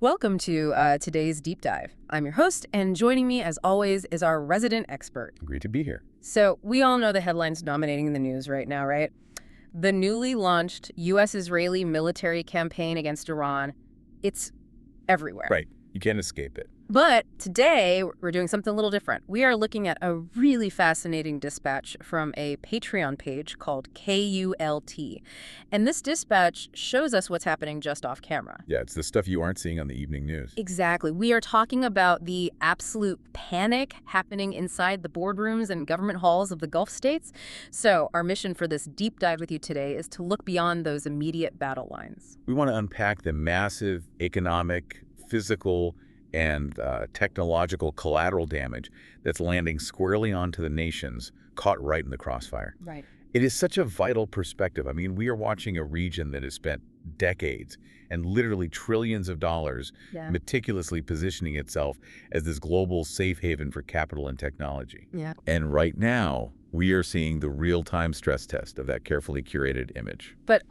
Welcome to today's deep dive. I'm your host, and joining me, as always, is our resident expert. Great to be here. So we all know the headlines dominating the news right now, right? The newly launched U.S.-Israeli military campaign against Iran. It's everywhere. Right. You can't escape it. But today, we're doing something a little different. We are looking at a really fascinating dispatch from a Patreon page called KULT. And this dispatch shows us what's happening just off camera. Yeah, it's the stuff you aren't seeing on the evening news. Exactly. We are talking about the absolute panic happening inside the boardrooms and government halls of the Gulf states. So our mission for this deep dive with you today is to look beyond those immediate battle lines. We want to unpack the massive economic, physical, and technological collateral damage that's landing squarely onto the nations caught right in the crossfire. Right. It is such a vital perspective. I mean, we are watching a region that has spent decades and literally trillions of dollars meticulously positioning itself as this global safe haven for capital and technology. Yeah. And right now, we are seeing the real-time stress test of that carefully curated image. But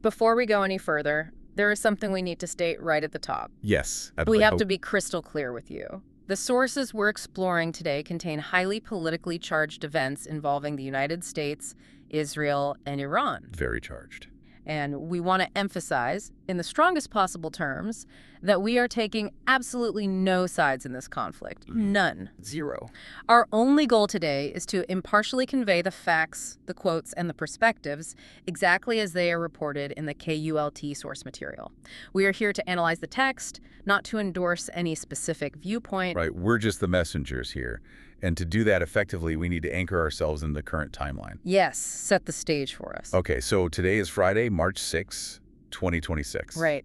before we go any further, there is something we need to state right at the top. Yes. We have to be crystal clear with you. The sources we're exploring today contain highly politically charged events involving the United States, Israel, and Iran. Very charged. And we want to emphasize, in the strongest possible terms, that we are taking absolutely no sides in this conflict. None. Zero. Our only goal today is to impartially convey the facts, the quotes, and the perspectives exactly as they are reported in the KULT source material. We are here to analyze the text, not to endorse any specific viewpoint. Right. We're just the messengers here. And to do that effectively, we need to anchor ourselves in the current timeline. Yes, set the stage for us. Okay, so today is Friday, March 6, 2026. Right.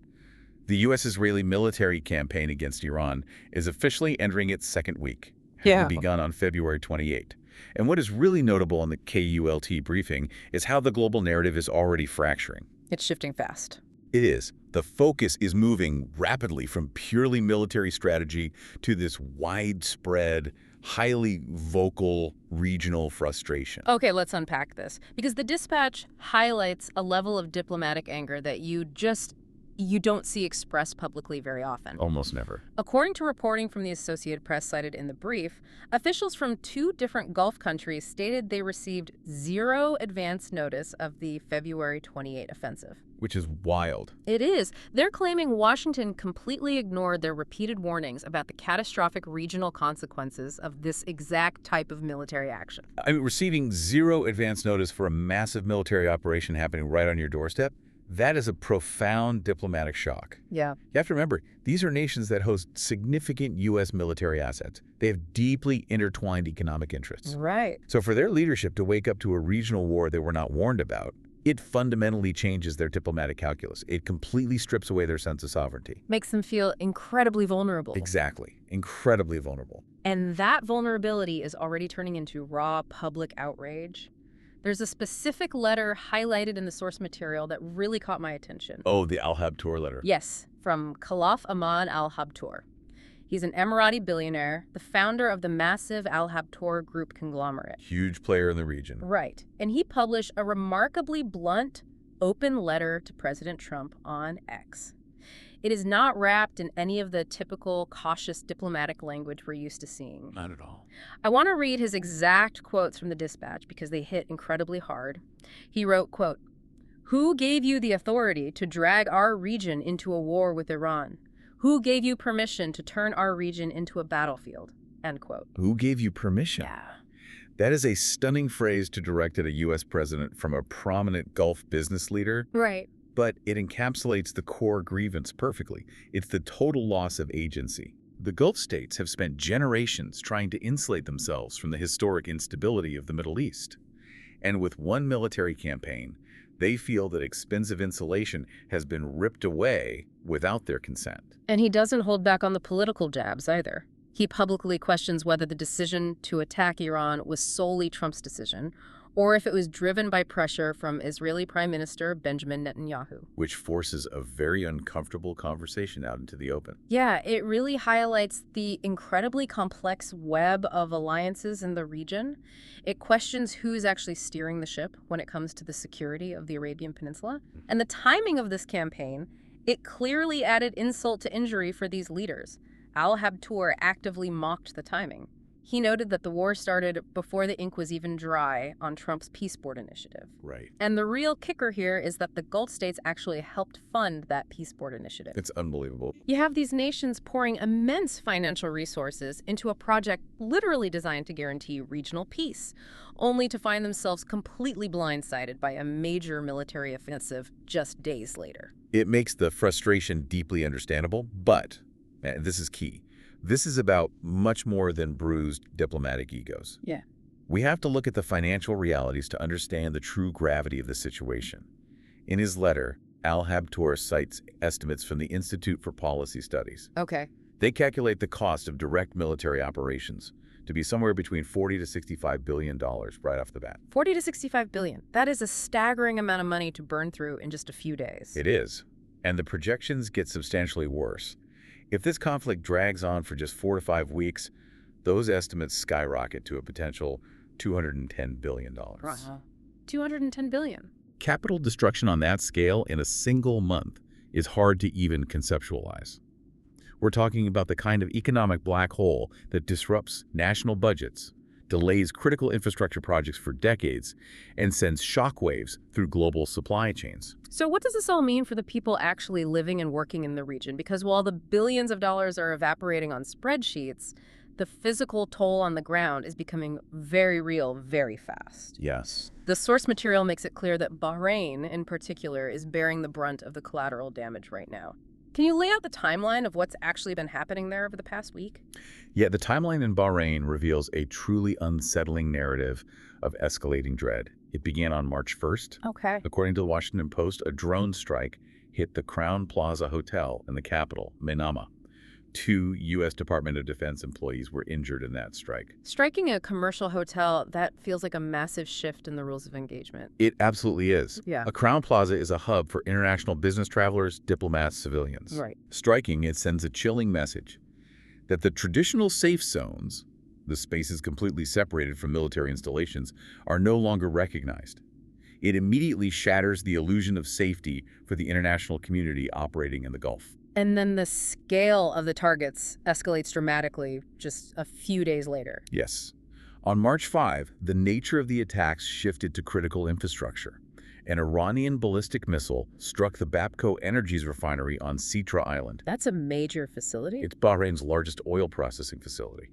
The U.S.-Israeli military campaign against Iran is officially entering its second week, Yeah. having begun on February 28. And what is really notable in the KULT briefing is how the global narrative is already fracturing. It's shifting fast. It is. The focus is moving rapidly from purely military strategy to this widespread, highly vocal regional frustration. Okay, let's unpack this. Because the dispatch highlights a level of diplomatic anger that you don't see expressed publicly very often. Almost never. According to reporting from the Associated Press cited in the brief, officials from 2 different Gulf countries stated they received 0 advance notice of the February 28 offensive. Which is wild. It is. They're claiming Washington completely ignored their repeated warnings about the catastrophic regional consequences of this exact type of military action. I mean, receiving 0 advance notice for a massive military operation happening right on your doorstep, that is a profound diplomatic shock. Yeah. You have to remember, these are nations that host significant U.S. military assets. They have deeply intertwined economic interests. Right. So for their leadership to wake up to a regional war they were not warned about, it fundamentally changes their diplomatic calculus. It completely strips away their sense of sovereignty. Makes them feel incredibly vulnerable. Exactly. Incredibly vulnerable. And that vulnerability is already turning into raw public outrage. There's a specific letter highlighted in the source material that really caught my attention. Oh, the Al-Habtoor letter. Yes, from Khalaf Aman al-Habtoor. He's an Emirati billionaire, the founder of the massive al-Habtoor Group conglomerate. Huge player in the region. Right. And he published a remarkably blunt, open letter to President Trump on X. It is not wrapped in any of the typical cautious diplomatic language we're used to seeing. Not at all. I want to read his exact quotes from the dispatch because they hit incredibly hard. He wrote, quote, "Who gave you the authority to drag our region into a war with Iran? Who gave you permission to turn our region into a battlefield?" End quote. Who gave you permission? Yeah. That is a stunning phrase to direct at a U.S. president from a prominent Gulf business leader. Right. But it encapsulates the core grievance perfectly. It's the total loss of agency. The Gulf states have spent generations trying to insulate themselves from the historic instability of the Middle East. And with one military campaign, they feel that expensive insulation has been ripped away without their consent. And he doesn't hold back on the political jabs either. He publicly questions whether the decision to attack Iran was solely Trump's decision, or if it was driven by pressure from Israeli Prime Minister Benjamin Netanyahu. Which forces a very uncomfortable conversation out into the open. Yeah, it really highlights the incredibly complex web of alliances in the region. It questions who's actually steering the ship when it comes to the security of the Arabian Peninsula. And the timing of this campaign It clearly added insult to injury for these leaders. Al-Habtoor actively mocked the timing. He noted that the war started before the ink was even dry on Trump's peace board initiative. Right. And the real kicker here is that the Gulf states actually helped fund that peace board initiative. It's unbelievable. You have these nations pouring immense financial resources into a project literally designed to guarantee regional peace, only to find themselves completely blindsided by a major military offensive just days later. It makes the frustration deeply understandable, but, and this is key, this is about much more than bruised diplomatic egos. Yeah. We have to look at the financial realities to understand the true gravity of the situation. In his letter, Al-Habtoor cites estimates from the Institute for Policy Studies. Okay. They calculate the cost of direct military operations to be somewhere between $40 to $65 billion right off the bat. 40 to 65 billion. That is a staggering amount of money to burn through in just a few days. It is. And the projections get substantially worse. If this conflict drags on for just 4 to 5 weeks, those estimates skyrocket to a potential $210 billion. 210 billion. Capital destruction on that scale in a single month is hard to even conceptualize. We're talking about the kind of economic black hole that disrupts national budgets, delays critical infrastructure projects for decades, and sends shockwaves through global supply chains. So what does this all mean for the people actually living and working in the region? Because while the billions of dollars are evaporating on spreadsheets, the physical toll on the ground is becoming very real very fast. Yes. The source material makes it clear that Bahrain, in particular, is bearing the brunt of the collateral damage right now. Can you lay out the timeline of what's actually been happening there over the past week? Yeah, the timeline in Bahrain reveals a truly unsettling narrative of escalating dread. It began on March 1st. Okay. According to the Washington Post, a drone strike hit the Crown Plaza Hotel in the capital, Manama. 2 U.S. Department of Defense employees were injured in that strike. Striking a commercial hotel, that feels like a massive shift in the rules of engagement. It absolutely is. Yeah. A Crown Plaza is a hub for international business travelers, diplomats, civilians. Right. Striking it sends a chilling message that the traditional safe zones, the spaces completely separated from military installations, are no longer recognized. It immediately shatters the illusion of safety for the international community operating in the Gulf. And then the scale of the targets escalates dramatically just a few days later. Yes. On March 5, the nature of the attacks shifted to critical infrastructure. An Iranian ballistic missile struck the Bapco Energies refinery on Sitra Island. That's a major facility? It's Bahrain's largest oil processing facility.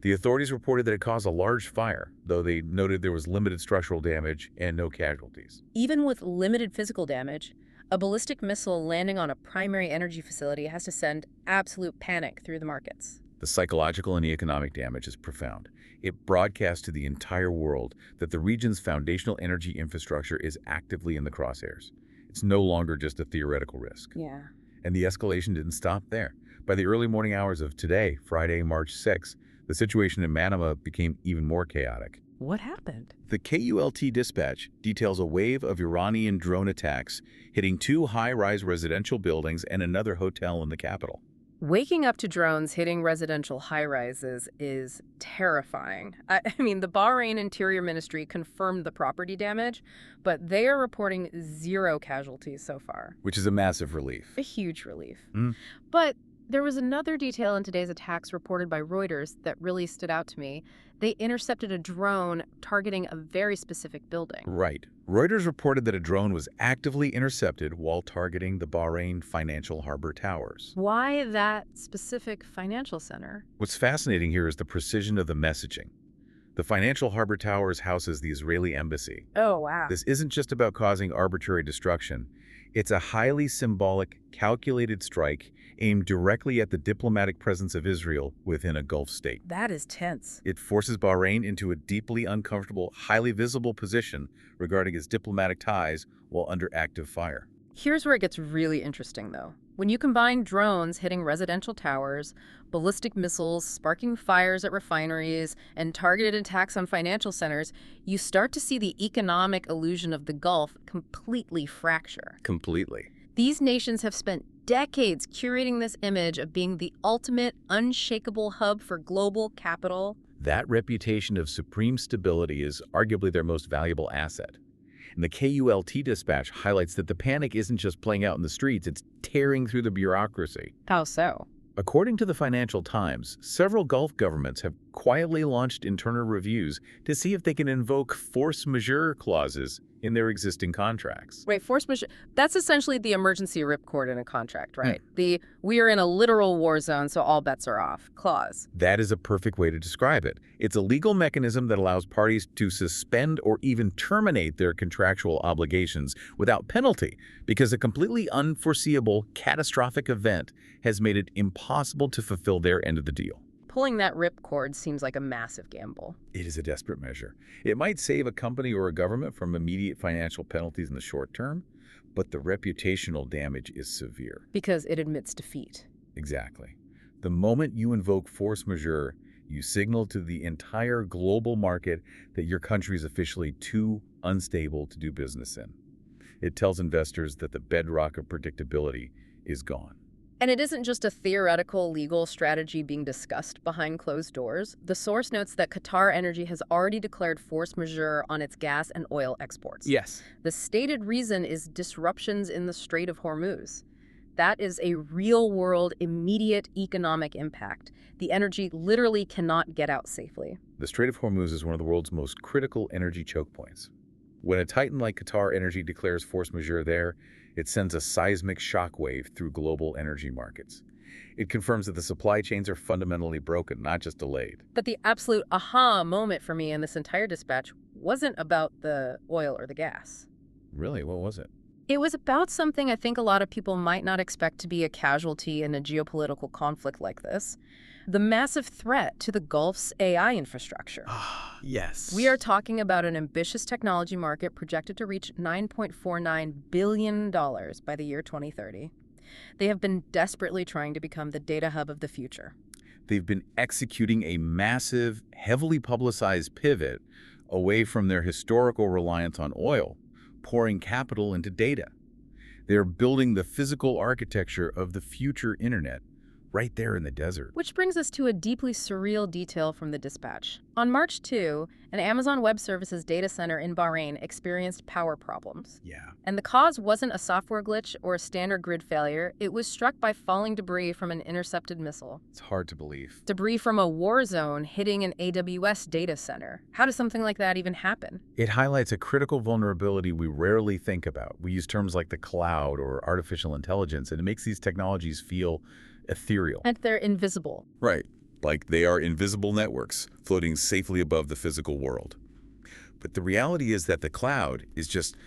The authorities reported that it caused a large fire, though they noted there was limited structural damage and no casualties. Even with limited physical damage, a ballistic missile landing on a primary energy facility has to send absolute panic through the markets. The psychological and the economic damage is profound. It broadcasts to the entire world that the region's foundational energy infrastructure is actively in the crosshairs. It's no longer just a theoretical risk. Yeah. And the escalation didn't stop there. By the early morning hours of today, Friday, March 6, the situation in Manama became even more chaotic. What happened? The KULT dispatch details a wave of Iranian drone attacks hitting 2 high-rise residential buildings and another hotel in the capital. Waking up to drones hitting residential high-rises is terrifying. I mean, the Bahrain Interior Ministry confirmed the property damage, but they are reporting 0 casualties so far. Which is a massive relief. A huge relief. Mm. But there was another detail in today's attacks reported by Reuters that really stood out to me. They intercepted a drone targeting a very specific building. Right. Reuters reported that a drone was actively intercepted while targeting the Bahrain Financial Harbor Towers. Why that specific financial center? What's fascinating here is the precision of the messaging. The Financial Harbor Towers houses the Israeli embassy. Oh, wow. This isn't just about causing arbitrary destruction. It's a highly symbolic, calculated strike aimed directly at the diplomatic presence of Israel within a Gulf state. That is tense. It forces Bahrain into a deeply uncomfortable, highly visible position regarding its diplomatic ties while under active fire. Here's where it gets really interesting, though. When you combine drones hitting residential towers, ballistic missiles sparking fires at refineries, and targeted attacks on financial centers, you start to see the economic illusion of the Gulf completely fracture. Completely. These nations have spent decades curating this image of being the ultimate, unshakable hub for global capital. That reputation of supreme stability is arguably their most valuable asset. And the KULT dispatch highlights that the panic isn't just playing out in the streets, it's tearing through the bureaucracy. How so? According to the Financial Times, several Gulf governments have quietly launched internal reviews to see if they can invoke force majeure clauses in their existing contracts. Wait, force majeure, that's essentially the emergency ripcord in a contract, right? The "we are in a literal war zone, so all bets are off" clause. That is a perfect way to describe it. It's a legal mechanism that allows parties to suspend or even terminate their contractual obligations without penalty, because a completely unforeseeable, catastrophic event has made it impossible to fulfill their end of the deal. Pulling that ripcord seems like a massive gamble. It is a desperate measure. It might save a company or a government from immediate financial penalties in the short term, but the reputational damage is severe. Because it admits defeat. Exactly. The moment you invoke force majeure, you signal to the entire global market that your country is officially too unstable to do business in. It tells investors that the bedrock of predictability is gone. And it isn't just a theoretical legal strategy being discussed behind closed doors. The source notes that Qatar Energy has already declared force majeure on its gas and oil exports. Yes. The stated reason is disruptions in the Strait of Hormuz. That is a real-world, immediate economic impact. The energy literally cannot get out safely. The Strait of Hormuz is one of the world's most critical energy choke points. When a titan like Qatar Energy declares force majeure there, it sends a seismic shockwave through global energy markets. It confirms that the supply chains are fundamentally broken, not just delayed. But the absolute aha moment for me in this entire dispatch wasn't about the oil or the gas. Really? What was it? It was about something I think a lot of people might not expect to be a casualty in a geopolitical conflict like this: the massive threat to the Gulf's AI infrastructure. Yes. We are talking about an ambitious technology market projected to reach $9.49 billion by the year 2030. They have been desperately trying to become the data hub of the future. They've been executing a massive, heavily publicized pivot away from their historical reliance on oil, pouring capital into data. They're building the physical architecture of the future internet right there in the desert. Which brings us to a deeply surreal detail from the dispatch. On March 2, an Amazon Web Services data center in Bahrain experienced power problems. Yeah. And the cause wasn't a software glitch or a standard grid failure. It was struck by falling debris from an intercepted missile. It's hard to believe. Debris from a war zone hitting an AWS data center. How does something like that even happen? It highlights a critical vulnerability we rarely think about. We use terms like the cloud or artificial intelligence, and it makes these technologies feel ethereal. And they're invisible. Right. Like they are invisible networks floating safely above the physical world. But the reality is that the cloud is just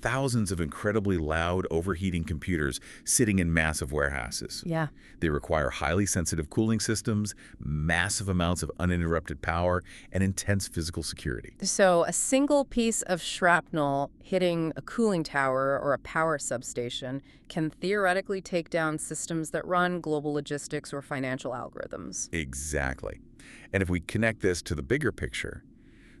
thousands of incredibly loud, overheating computers sitting in massive warehouses. Yeah. They require highly sensitive cooling systems, massive amounts of uninterrupted power, and intense physical security. So a single piece of shrapnel hitting a cooling tower or a power substation can theoretically take down systems that run global logistics or financial algorithms. Exactly. And if we connect this to the bigger picture,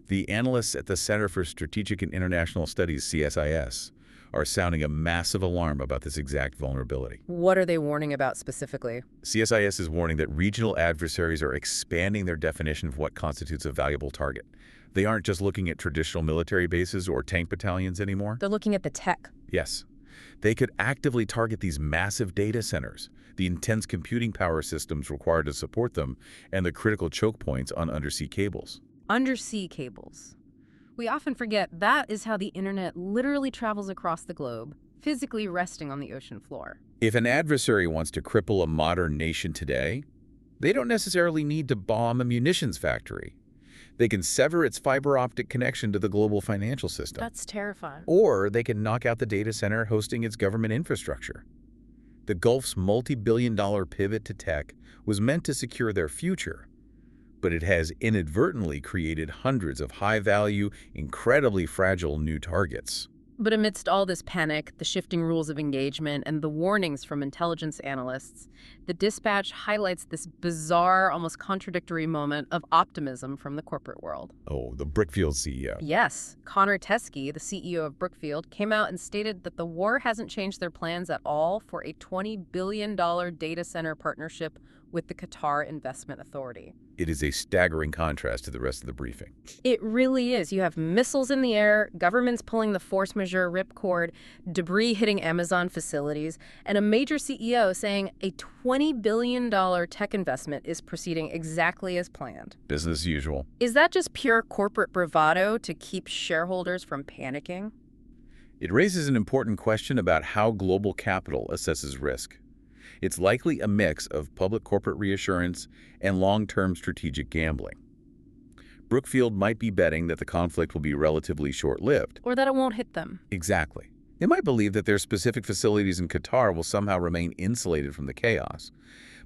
the analysts at the Center for Strategic and International Studies, CSIS, are sounding a massive alarm about this exact vulnerability. What are they warning about specifically? CSIS is warning that regional adversaries are expanding their definition of what constitutes a valuable target. They aren't just looking at traditional military bases or tank battalions anymore. They're looking at the tech. Yes. They could actively target these massive data centers, the intense computing power systems required to support them, and the critical choke points on undersea cables. Undersea cables. We often forget that is how the internet literally travels across the globe, physically resting on the ocean floor. If an adversary wants to cripple a modern nation today, they don't necessarily need to bomb a munitions factory. They can sever its fiber optic connection to the global financial system. That's terrifying. Or they can knock out the data center hosting its government infrastructure. The Gulf's multi-billion-dollar pivot to tech was meant to secure their future, but it has inadvertently created hundreds of high-value, incredibly fragile new targets. But amidst all this panic, the shifting rules of engagement, and the warnings from intelligence analysts, the dispatch highlights this bizarre, almost contradictory moment of optimism from the corporate world. Oh, the Brookfield CEO. Yes, Connor Teskey, the CEO of Brookfield, came out and stated that the war hasn't changed their plans at all for a $20 billion data center partnership with the Qatar Investment Authority. It is a staggering contrast to the rest of the briefing. It really is. You have missiles in the air, governments pulling the force majeure ripcord, debris hitting Amazon facilities, and a major CEO saying a $20 billion tech investment is proceeding exactly as planned. Business as usual. Is that just pure corporate bravado to keep shareholders from panicking? It raises an important question about how global capital assesses risk. It's likely a mix of public corporate reassurance and long-term strategic gambling. Brookfield might be betting that the conflict will be relatively short-lived. Or that it won't hit them. Exactly. They might believe that their specific facilities in Qatar will somehow remain insulated from the chaos.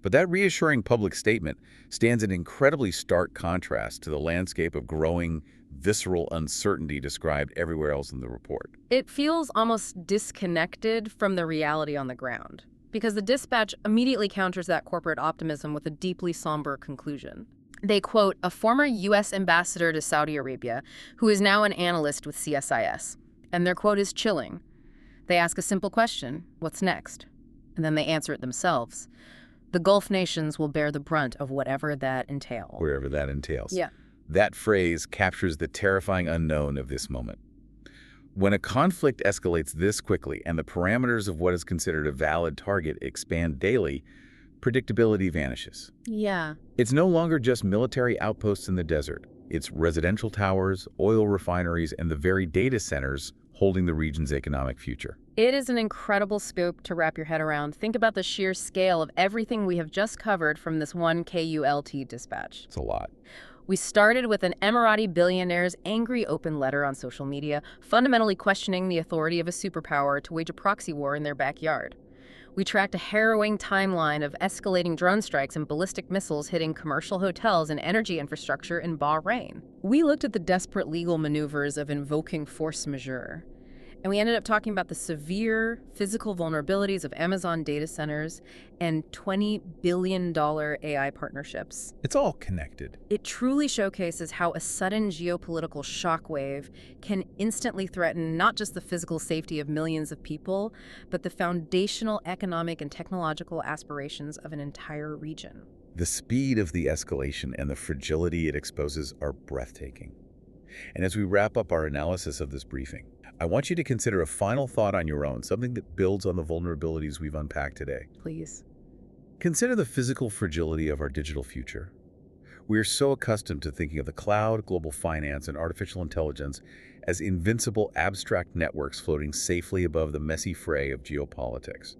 But that reassuring public statement stands in incredibly stark contrast to the landscape of growing, visceral uncertainty described everywhere else in the report. It feels almost disconnected from the reality on the ground, because the dispatch immediately counters that corporate optimism with a deeply somber conclusion. They quote a former U.S. ambassador to Saudi Arabia, who is now an analyst with CSIS. And their quote is chilling. They ask a simple question, what's next? And then they answer it themselves. The Gulf nations will bear the brunt of whatever that entails. Wherever that entails. Yeah. That phrase captures the terrifying unknown of this moment. When a conflict escalates this quickly and the parameters of what is considered a valid target expand daily, predictability vanishes. Yeah. It's no longer just military outposts in the desert. It's residential towers, oil refineries, and the very data centers holding the region's economic future. It is an incredible scope to wrap your head around. Think about the sheer scale of everything we have just covered from this one KULT dispatch. It's a lot. We started with an Emirati billionaire's angry open letter on social media, fundamentally questioning the authority of a superpower to wage a proxy war in their backyard. We tracked a harrowing timeline of escalating drone strikes and ballistic missiles hitting commercial hotels and energy infrastructure in Bahrain. We looked at the desperate legal maneuvers of invoking force majeure. And we ended up talking about the severe physical vulnerabilities of Amazon data centers and $20 billion AI partnerships. It's all connected. It truly showcases how a sudden geopolitical shockwave can instantly threaten not just the physical safety of millions of people, but the foundational economic and technological aspirations of an entire region. The speed of the escalation and the fragility it exposes are breathtaking. And as we wrap up our analysis of this briefing, I want you to consider a final thought on your own, something that builds on the vulnerabilities we've unpacked today. Please. Consider the physical fragility of our digital future. We are so accustomed to thinking of the cloud, global finance, and artificial intelligence as invincible abstract networks floating safely above the messy fray of geopolitics.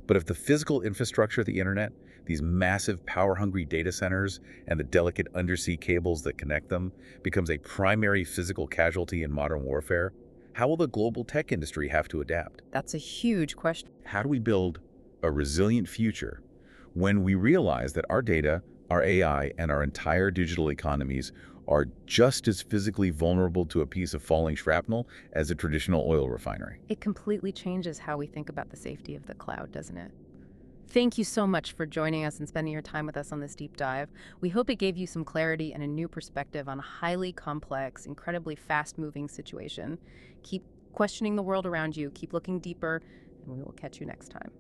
But if the physical infrastructure of the internet, these massive power-hungry data centers, and the delicate undersea cables that connect them, becomes a primary physical casualty in modern warfare, how will the global tech industry have to adapt? That's a huge question. How do we build a resilient future when we realize that our data, our AI, and our entire digital economies are just as physically vulnerable to a piece of falling shrapnel as a traditional oil refinery? It completely changes how we think about the safety of the cloud, doesn't it? Thank you so much for joining us and spending your time with us on this deep dive. We hope it gave you some clarity and a new perspective on a highly complex, incredibly fast-moving situation. Keep questioning the world around you, keep looking deeper, and we will catch you next time.